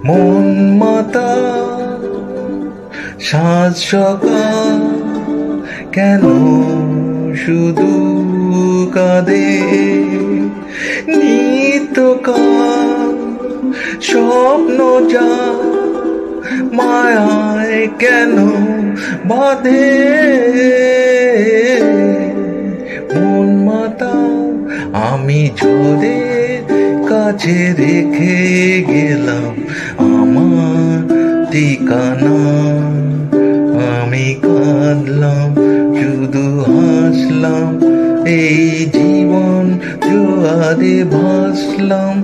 মন মাতা সাজ সকাল কেন শুধু কাঁদে নিত্যকাল স্বপ্ন যা মায়ায় কেন বাঁধে মন মাতা আমি ঝড়ের কাছে রেখে গেলাম আমার ঠিকানা আমি কাঁদলাম শুধু হাসলাম এই জীবন জোয়ারে ভাসলাম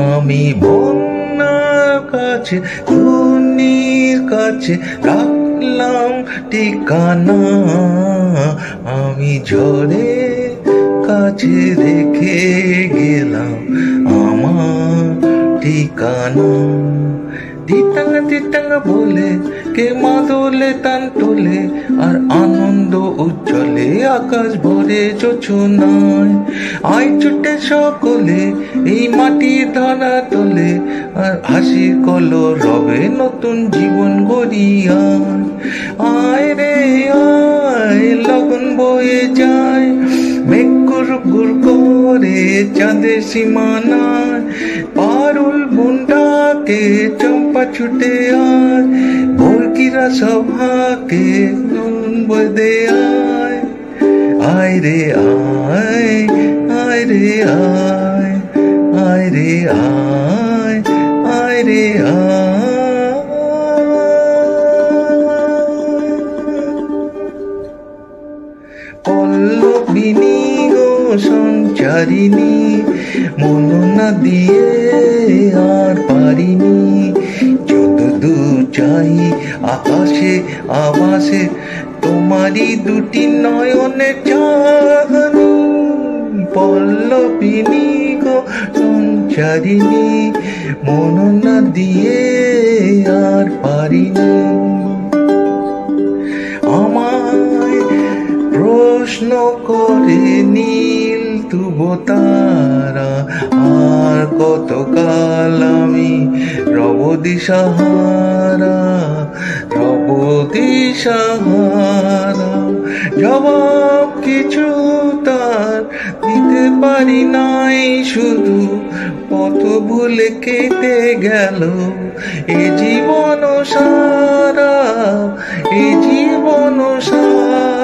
আমি বন্যার কাছে ঘূর্ণির কাছে রাখলাম ঠিকানা আমি ঝড়ে কাছে রেখে গেলাম আমার ঠিকানা দিতাঙ্গা দিতাঙ্গা বলে কে মাদলে তান তোলে আর আনন্দ উজ্জ্বলে আকাশ ভরে যোছনায় আয় ছুটে সকলে এই মাটির ধরা তোলে আর হাসির কলর রবে নতুন জীবন গড়িয়ায় আয় রে আয় লগন বয়ে যায় মেঘ গুড় করে চাঁদের সীমানায় পারুল বুনটাকে চম্পা ছুটে আয় ভোরকিরা সভাকে নুন বদে আয় আয় রে আয় আয় রে আয় আয় রে আয় আয় রে আয় পল্লবিনী গো সঞ্চারিণী মন না দিয়ে আর পারিনি যতদূর চাই আকাশে আবাসে তোমারই দুটি নয়নে চাঁদনি পল্লবিনী গো সঞ্চারিণী মন না দিয়ে আর পারিনি আমায় প্রশ্ন করে নীল তুব তারা আর কতকাল আমি রব দিশাহারা জবাব কিছু তার দিতে পারি নাই শুধু পথ ভুলে কেটে গেল এ জীবন সারা এ জীবন সারা